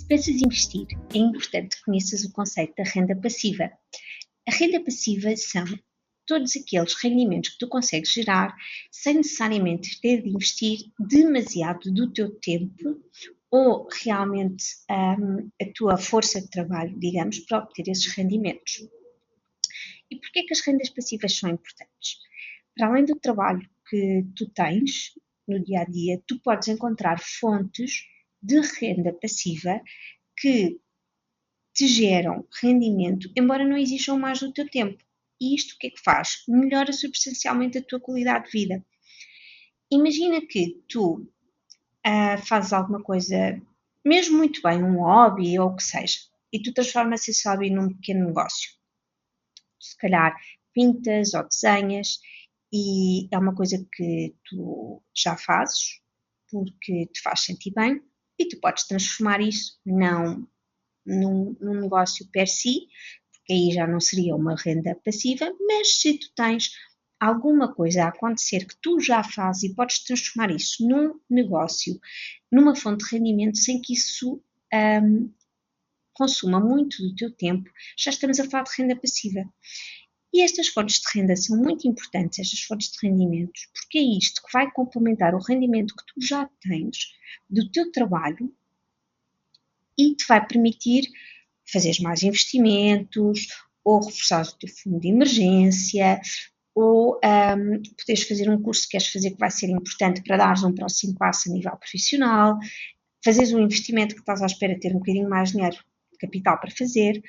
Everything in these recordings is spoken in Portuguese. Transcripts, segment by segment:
Pensas em investir, é importante que conheças o conceito da renda passiva. A renda passiva são todos aqueles rendimentos que tu consegues gerar sem necessariamente ter de investir demasiado do teu tempo ou realmente a tua força de trabalho, digamos, para obter esses rendimentos. E porquê que as rendas passivas são importantes? Para além do trabalho que tu tens no dia a dia, tu podes encontrar fontes de renda passiva que te geram rendimento, embora não exijam mais do teu tempo. E isto o que é que faz? Melhora substancialmente a tua qualidade de vida. Imagina que tu fazes alguma coisa, mesmo muito bem, um hobby ou o que seja, e tu transformas esse hobby num pequeno negócio. Se calhar pintas ou desenhas e é uma coisa que tu já fazes porque te faz sentir bem e tu podes transformar isso não num negócio per si, porque aí já não seria uma renda passiva, mas se tu tens alguma coisa a acontecer que tu já fazes e podes transformar isso num negócio, numa fonte de rendimento sem que isso consuma muito do teu tempo, já estamos a falar de renda passiva. E estas fontes de renda são muito importantes, estas fontes de rendimentos, porque é isto que vai complementar o rendimento que tu já tens do teu trabalho e te vai permitir fazer mais investimentos, ou reforçar o teu fundo de emergência, ou poderes fazer um curso que queres fazer que vai ser importante para dares um próximo passo a nível profissional, fazeres um investimento que estás à espera de ter um bocadinho mais dinheiro de capital para fazer.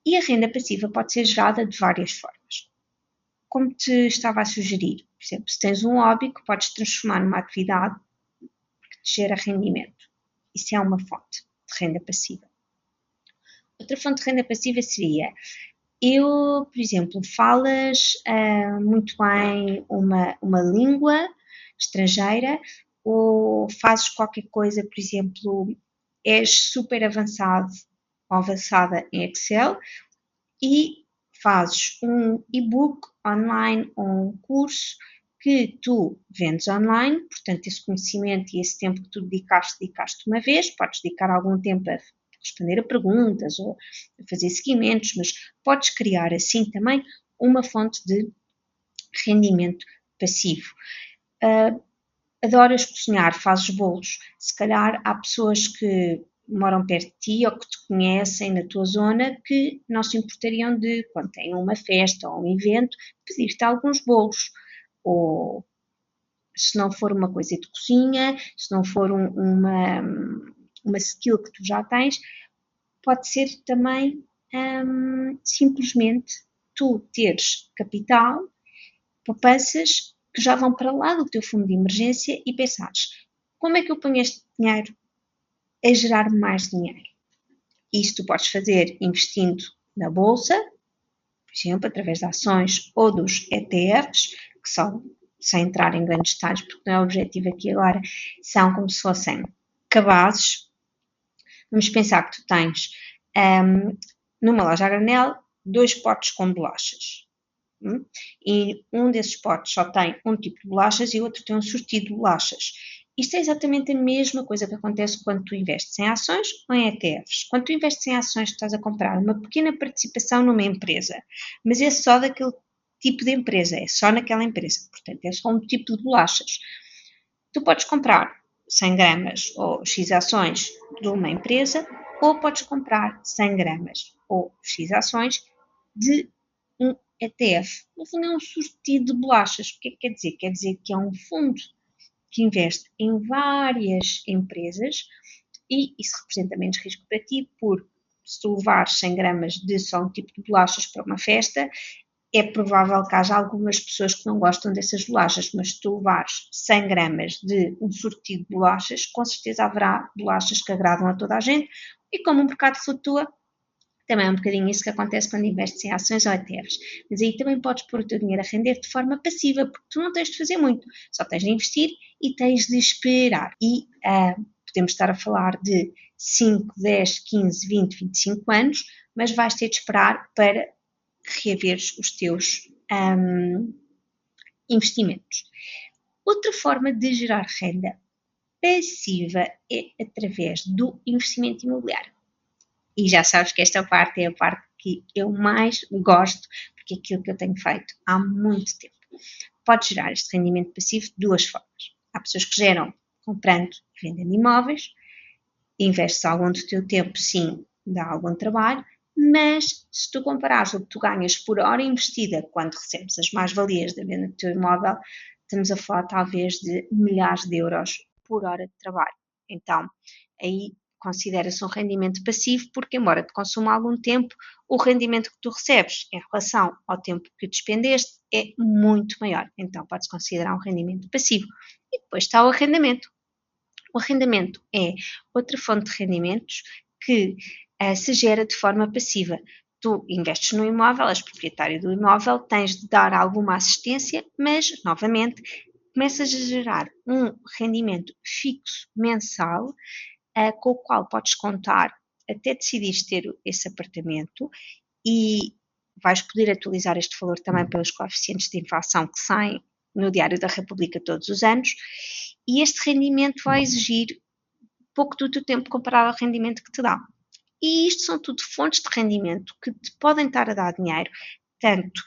E a renda passiva pode ser gerada de várias formas. Como te estava a sugerir, por exemplo, se tens um hobby que podes transformar numa atividade que te gera rendimento. Isso é uma fonte de renda passiva. Outra fonte de renda passiva seria, por exemplo, falas muito bem uma língua estrangeira ou fazes qualquer coisa, por exemplo, és super avançado ou avançada em Excel e fazes um e-book online ou um curso que tu vendes online, portanto esse conhecimento e esse tempo que tu dedicaste uma vez, podes dedicar algum tempo a responder a perguntas ou a fazer seguimentos, mas podes criar assim também uma fonte de rendimento passivo. Adoras cozinhar, fazes bolos, se calhar há pessoas que moram perto de ti ou que te conhecem na tua zona que não se importariam de, quando têm uma festa ou um evento, pedir-te alguns bolos. Ou se não for uma coisa de cozinha, se não for uma skill que tu já tens, pode ser também simplesmente tu teres capital, poupanças que já vão para lá do teu fundo de emergência e pensares, como é que eu ponho este dinheiro a gerar mais dinheiro? Isto tu podes fazer investindo na bolsa, por exemplo, através de ações ou dos ETFs, que são, sem entrar em grandes detalhes, porque não é o objetivo aqui agora, são como se fossem cabazes. Vamos pensar que tu tens numa loja a granel 2 potes com bolachas. E um desses potes só tem um tipo de bolachas e o outro tem um sortido de bolachas. Isto é exatamente a mesma coisa que acontece quando tu investes em ações ou em ETFs. Quando tu investes em ações, tu estás a comprar uma pequena participação numa empresa, mas é só daquele tipo de empresa, é só naquela empresa, portanto é só um tipo de bolachas. Tu podes comprar 100 gramas ou X ações de uma empresa ou podes comprar 100 gramas ou X ações de um ETF. No fundo é um sortido de bolachas. O que é que quer dizer? Quer dizer que é um fundo que investe em várias empresas e isso representa menos risco para ti, porque se tu levares 100 gramas de só um tipo de bolachas para uma festa, é provável que haja algumas pessoas que não gostam dessas bolachas, mas se tu levares 100 gramas de um sortido de bolachas, com certeza haverá bolachas que agradam a toda a gente e como o mercado flutua, também é um bocadinho isso que acontece quando investes em ações ou ETFs. Mas aí também podes pôr o teu dinheiro a render de forma passiva, porque tu não tens de fazer muito, só tens de investir e tens de esperar. E podemos estar a falar de 5, 10, 15, 20, 25 anos, mas vais ter de esperar para reaveres os teus investimentos. Outra forma de gerar renda passiva é através do investimento imobiliário. E já sabes que esta parte é a parte que eu mais gosto, porque é aquilo que eu tenho feito há muito tempo. Podes gerar este rendimento passivo de duas formas. Há pessoas que geram comprando e vendendo imóveis, investes algum do teu tempo, sim, dá algum trabalho, mas se tu comparares o que tu ganhas por hora investida quando recebes as mais-valias da venda do teu imóvel, estamos a falar talvez de milhares de euros por hora de trabalho. Então, aí considera-se um rendimento passivo, porque embora te consuma algum tempo, o rendimento que tu recebes em relação ao tempo que despendeste é muito maior. Então, pode-se considerar um rendimento passivo. E depois está o arrendamento. O arrendamento é outra fonte de rendimentos que se gera de forma passiva. Tu investes no imóvel, és proprietário do imóvel, tens de dar alguma assistência, mas, novamente, começas a gerar um rendimento fixo mensal com o qual podes contar até decidires ter esse apartamento e vais poder atualizar este valor também pelos coeficientes de inflação que saem no Diário da República todos os anos, e este rendimento vai exigir pouco do teu tempo comparado ao rendimento que te dá. E isto são tudo fontes de rendimento que te podem estar a dar dinheiro, tanto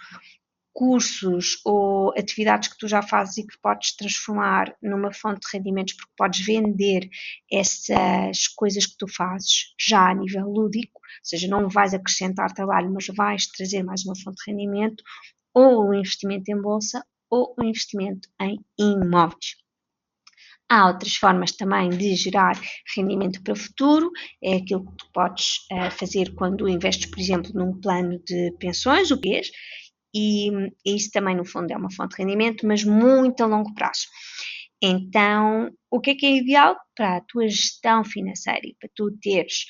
cursos ou atividades que tu já fazes e que podes transformar numa fonte de rendimentos, porque podes vender essas coisas que tu fazes já a nível lúdico, ou seja, não vais acrescentar trabalho, mas vais trazer mais uma fonte de rendimento, ou o investimento em bolsa, ou o investimento em imóveis. Há outras formas também de gerar rendimento para o futuro, é aquilo que tu podes fazer quando investes, por exemplo, num plano de pensões, o que é, e isso também no fundo é uma fonte de rendimento, mas muito a longo prazo. Então, o que é ideal para a tua gestão financeira e para tu teres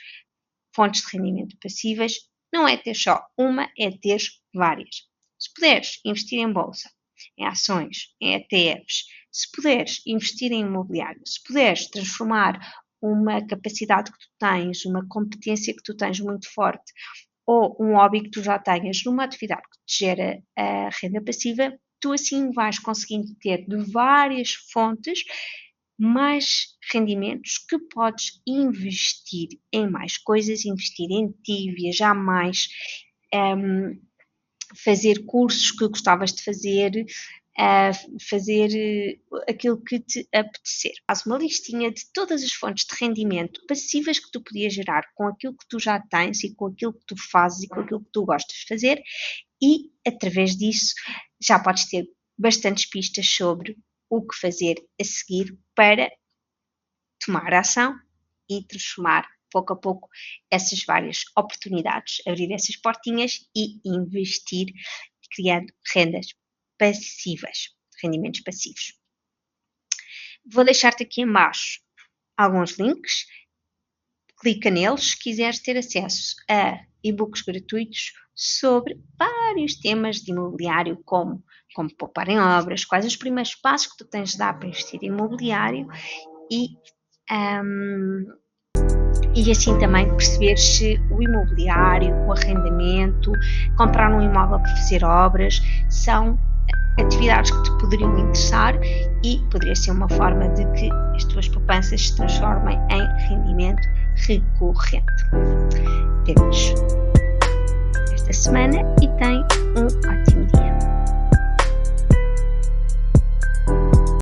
fontes de rendimento passivas? Não é ter só uma, é ter várias. Se puderes investir em bolsa, em ações, em ETFs, se puderes investir em imobiliário, se puderes transformar uma capacidade que tu tens, uma competência que tu tens muito forte, ou um hobby que tu já tenhas numa atividade que te gera a renda passiva, tu assim vais conseguindo ter de várias fontes mais rendimentos que podes investir em mais coisas, investir em ti, viajar mais, fazer cursos que gostavas de fazer, fazer aquilo que te apetecer. Faz uma listinha de todas as fontes de rendimento passivas que tu podias gerar com aquilo que tu já tens e com aquilo que tu fazes e com aquilo que tu gostas de fazer, e através disso já podes ter bastantes pistas sobre o que fazer a seguir para tomar ação e transformar pouco a pouco essas várias oportunidades, abrir essas portinhas e investir, criando rendas passivas, rendimentos passivos. Vou deixar-te aqui em baixo alguns links, clica neles se quiseres ter acesso a e-books gratuitos sobre vários temas de imobiliário, como poupar em obras, quais os primeiros passos que tu tens de dar para investir em imobiliário e assim também perceber se o imobiliário, o arrendamento, comprar um imóvel para fazer obras são atividades que te poderiam interessar e poderia ser uma forma de que as tuas poupanças se transformem em rendimento recorrente. Vemo-nos esta semana e tem um ótimo dia.